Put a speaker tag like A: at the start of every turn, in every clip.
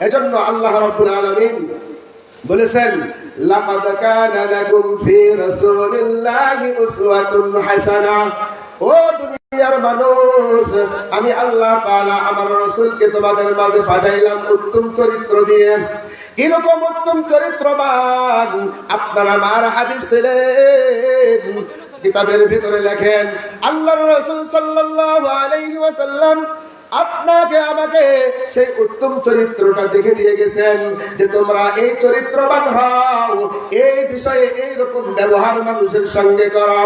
A: এজন্য আল্লাহ রাব্বুল আলামিন বলেছেন, লাকাদ কানা লাকুম ফি রাসূলিল্লাহি উসওয়াতুন হাসানাহ। ও দুনিয়ার মানুষ, আমি আল্লাহ তাআলা আমার রাসূলকে তোমাদের মাঝে পাঠাইলাম উত্তম চরিত্র দিয়ে। কিরকম উত্তম চরিত্রবান আপনার আমার হাবিব ছিলেন। কিতাবের ভিতরে লেখেন, আল্লাহর রাসূল সাল্লাল্লাহু আলাইহি ওয়াসাল্লাম আপনাকে আমাকে সেই উত্তম চরিত্রটা দেখে দিয়ে গেছেন যে তোমরা এই চরিত্রবান হও, এই বিষয়ে এইরকম ব্যবহার মানুষের সঙ্গে করো।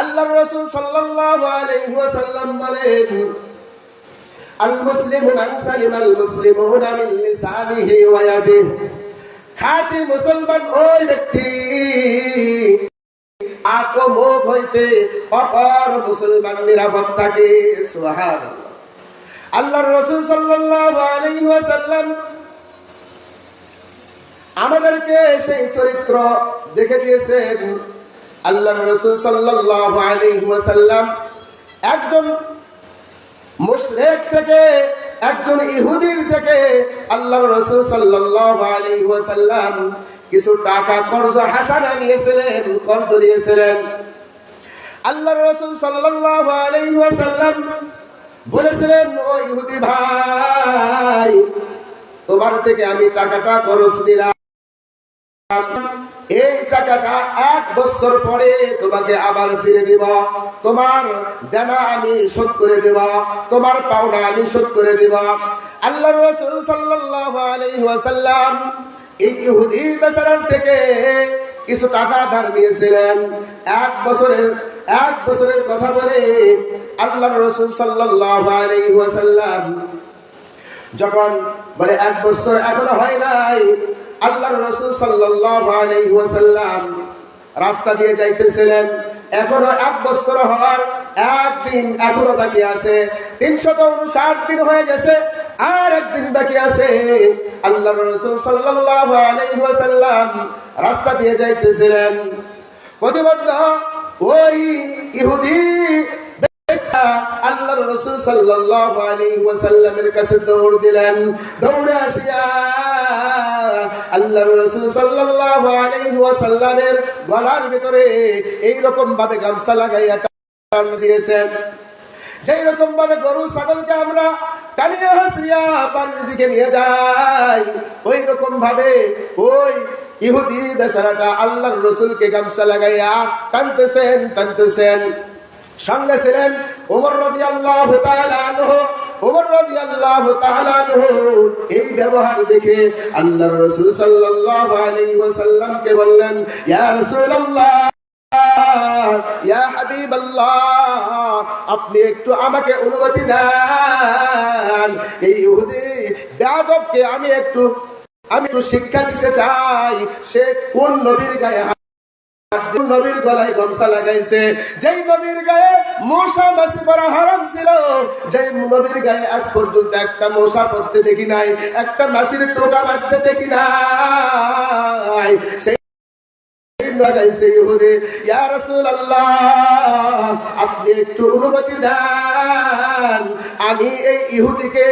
A: আল্লাহর রাসূল সাল্লাল্লাহু আলাইহি ওয়াসাল্লাম বলেন, আল মুসলিমু মান সালিমাল মুসলিমুনা মিন লিসানিহি ওয়া ইয়াদিহি। খাঁটি মুসলমান ওই ব্যক্তি মুখ হইতে অপর মুসলমান নিরাপদ থাকে। সুবহানাল্লাহ। আল্লাহর রাসূল সাল্লাল্লাহু আলাইহি ওয়াসাল্লাম আমাদেরকে সেই চরিত্র দেখে দিয়েছেন। আল্লাহর রাসূল সাল্লাল্লাহু আলাইহি ওয়াসাল্লাম একজন মুশরিক থেকে, একজন ইহুদির থেকে আল্লাহর রাসূল সাল্লাল্লাহু আলাইহি ওয়াসাল্লাম কিছু টাকা কর্জ হাসানা নিয়েছিলেন, কর্জ দিয়েছিলেন। আল্লাহর রাসূল সাল্লাল্লাহু আলাইহি ওয়াসাল্লাম বলেছিলেন, ও ইহুদি ভাই, তোমার থেকে আমি টাকাটা খরচ নিলাম, এই টাকাটা 1 বছর পরে তোমাকে আবার ফিরে দিব। তোমার দেনা আমি শোধ করে দেব, তোমার পাওনা আমি শোধ করে দেব। আল্লাহর রাসূল সাল্লাল্লাহু আলাইহি ওয়াসাল্লাম এই ইহুদি বেচারার থেকে কিছু টাকা ধার নিয়েছিলেন। 1 বছরের কথা বলে আল্লাহর রাসূল সাল্লাল্লাহু আলাইহি ওয়াসাল্লাম যখন বলে 1 বছর এখনো হয় নাই, আল্লাহর রাসূল সাল্লাল্লাহু আলাইহি ওয়াসাল্লাম রাস্তা দিয়ে যাইতেছিলেন। এখনো 1 বছর হওয়ার 1 দিন এখনো বাকি আছে। 359 দিন হয়ে গেছে, আর 1 দিন বাকি আছে। আল্লাহর রাসূল সাল্লাল্লাহু আলাইহি ওয়াসাল্লাম রাস্তা দিয়ে যাইতেছিলেন। প্রতিবদ্ধ ওই ইহুদি আল্লাহর রাসূল সাল্লাল্লাহু আলাইহি ওয়াসাল্লামের কাছে দৌড় দিলেন। দৌড়ে আসিয়া আল্লাহর রাসূল সাল্লাল্লাহু আলাইহি ওয়াসাল্লামের গলার ভিতরে এই রকম ভাবে গামছা লাগাইয়া টান দিয়েছেন, যেই রকম ভাবে গরু ছাগলকে আমরা টানিয়ে হাসরিয়া বাড়ির দিকে নিয়ে যাই, ওই রকম ভাবে ওই ইহুদি বেচারাটা আল্লাহর রাসূলকে গামছা লাগাইয়া টানতেছেন। সঙ্গে ছিলেন ওমর রাদিয়াল্লাহু তাআলা আনহু। ওমর রাদিয়াল্লাহু তাআলা আনহু এই ব্যবহার দেখে আল্লাহর রাসূল সাল্লাল্লাহু আলাইহি ওয়াসাল্লামকে বললেন, ইয়া রাসূলুল্লাহ, ইয়া হাবিবাল্লাহ, আপনি একটু আমাকে অনুমতি দেন, এই ইহুদি বেয়াদবকে আমি একটু শিক্ষা দিতে চাই। সে কোন নবীর গায়ে নবীর গলায় গামছা লাগাইছে, যেই নবীর গায়ে মশা মাছি পরা হারাম ছিল, যেই নবীর গায়ে আজ পর্যন্ত একটা মশা পড়তে দেখি নাই, একটা মাছির টোকা মারতে দেখি নাই, সেই লাগাইছে ইহুদি। ইয়া রাসূলুল্লাহ, আপনি একটু অনুমতি দেন, আমি এই ইহুদিকে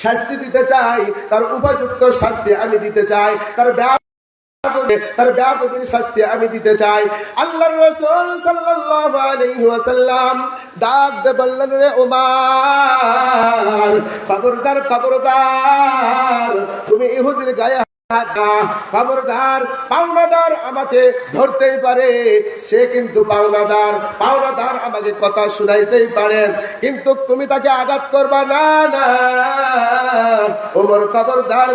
A: শাস্তি দিতে চাই, তার উপযুক্ত শাস্তি আমি দিতে চাই, তার বেয়াদবির শাস্তি আমি দিতে চাই। আল্লাহর রাসূল সাল্লাল্লাহু আলাইহি ওয়াসাল্লাম ডাক দিয়ে বললেন, রে ওমর, খবরদার, তুমি ইহুদির গায়ে খবরদার, পাওনাদার আমাকে ধরতেই পারে, সে কিন্তু পাওনাদার আমাকে কথা শুনাইতেই পারে, কিন্তু তুমি তাকে আঘাত করবা না। ওমর, খবরদার,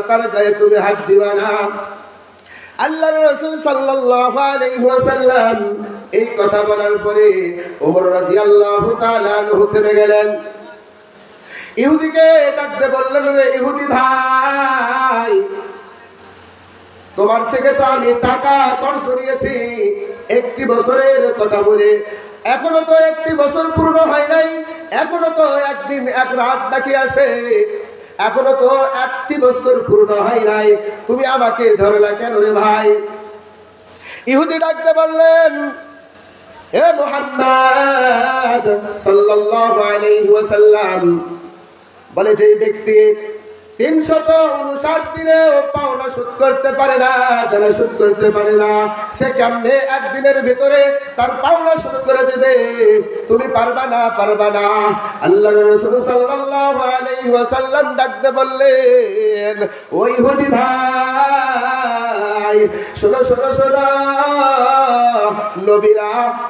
A: তার গায়ে তুমি হাত দিবা না। আল্লাহর রাসূল সাল্লাল্লাহু আলাইহি ওয়াসাল্লাম এই কথা বলার পরে ওমর রাদিয়াল্লাহু তাআলা আনহু থেমে গেলেন। ইহুদিকে ডাকতে বললেন, রে ইহুদি ভাই, তোমার থেকে তো আমি টাকা কর্জ নিয়েছি 1 বছরের কথা বলে, এখনো তো 1 বছর পূর্ণ হয় নাই, এখনো তো 1 দিন 1 রাত বাকি আছে, এখনো তো 1 বছর পূর্ণ হয় নাই, তুমি আমাকে ধরলা কেন রে ভাই? ইহুদি ডাকতে বললেন, হে মুহাম্মদ সাল্লাল্লাহু আলাইহি ওয়াসাল্লাম, বলে যে ব্যক্তি 359 দিনেও পাওনা শোধ করতে পারে না, যারা শোধ করতে পারে না সে কেমনে একদিনের ভিতরে তার পাওনা শোধ করে দেবে? তুমি পারবা না, পারবা না। আল্লাহর রাসূল সাল্লাল্লাহু আলাইহি ওয়াসাল্লাম ডাকতে বললেন, ওই ইহুদি ভাই শোনো শোনো শোনো, নবীরা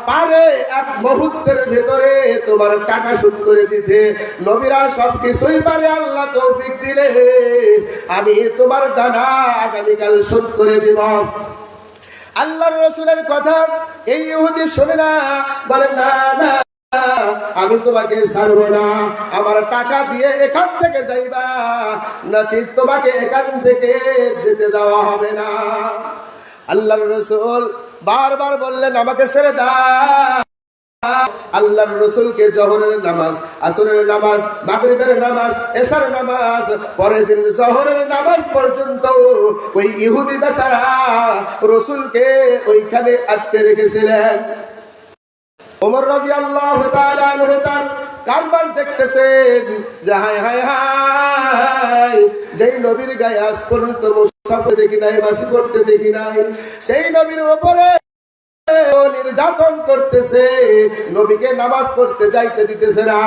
A: পারে এক মুহূর্তের ভিতরে তোমার টাকা শোধ করে দিতে, নবীরা সবকিছুই পারে, আল্লাহ তৌফিক দিলে আমি তোমার দানা আগামীকাল শোধ করে দিব। আল্লাহর রাসূলের কথা এই ইহুদি শুনে না, বলে না না, আমি তোমাকে ছাড়বো না, আমার টাকা দিয়ে এখান থেকে যাইবা, নচিত তোমাকে এখান থেকে যেতে দেওয়া হবে না। আল্লাহর রাসূল বারবার বললেন, আমাকে ছেড়ে দাও। আল্লাহর রাসূলকে জোহরের নামাজ, আসরের নামাজ, মাগরিবের নামাজ, এশার নামাজ, পরের দিন জোহরের নামাজ পর্যন্ত ওই ইহুদি বেচারা রাসূলকে ওইখানে আটকে রেখেছিলেন। ওমর রাদিয়াল্লাহু তাআলা আনহু তার কারবার দেখতেছেন যে হায় হায় হায়, যেই নবীর গায়ে আজ পর্যন্ত মুসাফ দেখি নাই, মাসি করতে দেখি নাই, সেই নবীর উপরে নির্যাতন করতেছে, নবীকে নামাজ পড়তে যাইতে দিতেছে না,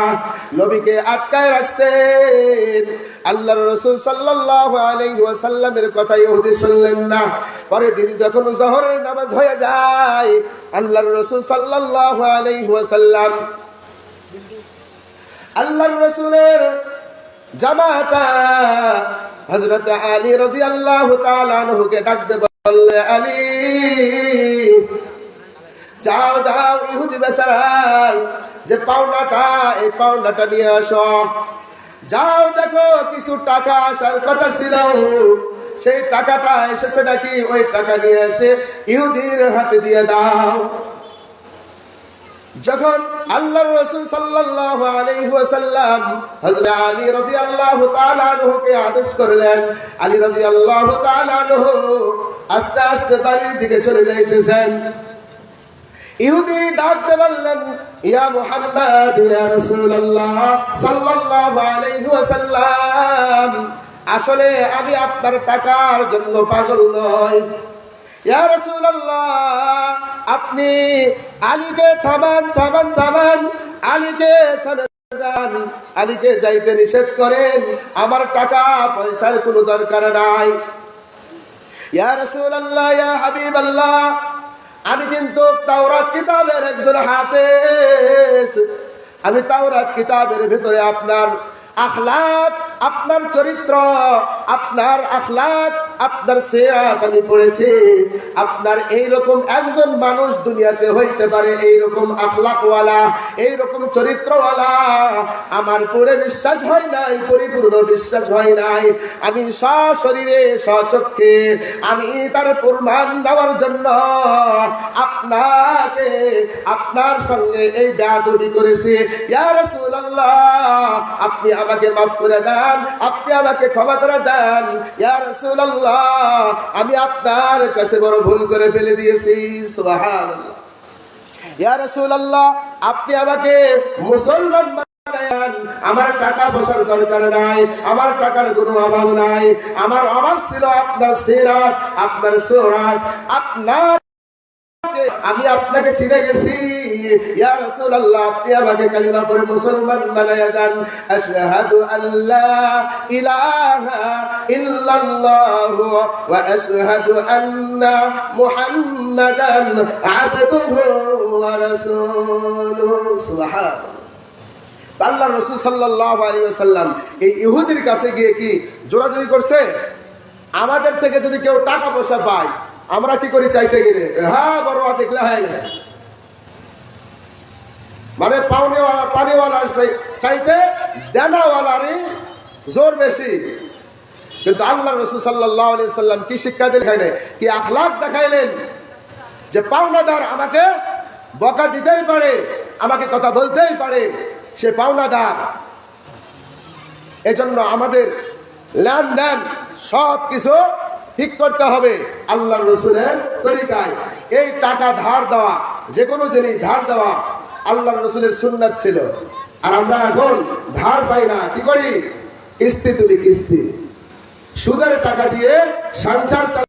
A: নবীকে আটকায় রাখছেন। আল্লাহর রাসূল সাল্লাল্লাহু আলাইহি ওয়াসাল্লামের কথা ইহুদি শুনলেন না। পরের দিন যখন জোহরের নামাজ হয়ে যায়, আল্লাহর রাসূল সাল্লাল্লাহু আলাইহি ওয়াসাল্লাম আল্লাহর রাসূলের জামাতা হযরত আলী রাদিয়াল্লাহু তাআলা আনহুকে ডাকতে বললে, আলী যাও যাও, ইহুদি বেচারার যে পাওনাটা, এই পাওনাটা নিয়ে আসো। যাও দেখো কিছু টাকা আসার কথা ছিল, সেই টাকাটা এসেছে নাকি, ওই টাকা নিয়ে এসে ইহুদির হাতে দিয়ে দাও। যখন আল্লাহর রাসূল সাল্লাল্লাহু আলাইহি ওয়াসাল্লাম হযরত আলী রাদিয়াল্লাহু তাআলা আনহুকে আদেশ করলেন, আলী রাদিয়াল্লাহু তাআলা আনহু আস্তে আস্তে বাড়ির দিকে চলে যাইতেছেন। ইহুদি ডাকতে বললেন, ইয়া মুহাম্মদ, ইয়া রাসূলুল্লাহ সাল্লাল্লাহু আলাইহি ওয়াসাল্লাম, আসলে আমি আপনার টাকার জন্য পাগল নই। ইয়া রাসূলুল্লাহ, আপনি আলীকে থামান থামান থামান, আলীকে থামান, আলীকে যাইতে নিষেধ করেন, আমার টাকা পয়সার কোনো দরকার নাই। ইয়া রাসূলুল্লাহ, ইয়া হাবিবাল্লাহ, আমি কিন্তু তাওরাত কিতাবের একজন হাফেজ, আমি তাওরাত কিতাবের ভিতরে আপনার আখলাক, আপনার চরিত্র, আপনার আখলাক, আপনার সিরাত আমি পড়েছি। আপনার এইরকম একজন মানুষ দুনিয়াতে হইতে পারে, এইরকম আখলাকওয়ালা, এইরকম চরিত্রওয়ালা আমার পুরো বিশ্বাস হয় নাই, পরিপূর্ণ বিশ্বাস হয় নাই। আমি সশরীরে সচক্ষে আমি তার প্রমাণ দেওয়ার জন্য আপনাকে, আপনার সঙ্গে এই বেয়াদবি করেছি। ইয়া রাসূলুল্লাহ, আপনি আমাকে মাফ করে দেন, আপনি আমাকে ক্ষমা করে দেন। ইয়া রাসূলুল্লাহ, আমি আপনার কাছে বড় ভুল করে ফেলে দিয়েছি। সুবহানাল্লাহ। ইয়া রাসূলুল্লাহ, আপনি আমাকে মুসলমান বানান, আমার টাকা পয়সার দরকার নাই, আমার টাকার কোনো অভাব নাই, আমার অভাব ছিল আপনার সিরাত, আপনার সুরাত, আপনার, আমি আপনাকে চিনে গেছি। ইয়া রাসূলুল্লাহ, আপনি আমাকে কালিমা পড়ে মুসলমান বানায়া দেন। আশহাদু আল্লা ইলাহা ইল্লাল্লাহু ওয়া আশহাদু আন্না মুহাম্মাদান আবদুহু ওয়া রাসূলুহু। সুবহানাল্লাহ। আল্লাহর রাসূল সাল্লাল্লাহু আলাইহি ওয়াসাল্লাম এই ইহুদির কাছে গিয়ে কি জোরাজুরি করছে? আমাদের থেকে যদি কেউ টাকা পয়সা পায়, আমরা কি করি? চাইতে গেলে হ্যাঁ বড় দেখলে হয়ে গেছে, মানে পাওনেওয়ালা পানিওয়ালার চাইতে দেনাওয়ালারই জোর বেশি। কিন্তু আল্লাহ রাসূল সাল্লাল্লাহু আলাইহি ওয়াসাল্লাম কি শিক্ষা দেখাইলেন, কি আখলাক দেখাইলেন, যে পাওনাদার আমাকে বকা দিতেই পারে, আমাকে কথা বলতেই পারে, সে পাওনাদার। এজন্য আমাদের লেনদেন সব কিছু ঠিক করতে হবে আল্লাহর রাসূলের তরিকায়। এই টাকা ধার দেওয়া, যে কোনো জিনিস ধার দেওয়া আল্লাহর রাসূলের সুন্নাত ছিল। আর আমরা এখন ধার পাই না, কি করি? কিস্তি তুলি, কিস্তি। সুদের টাকা দিয়ে সংসার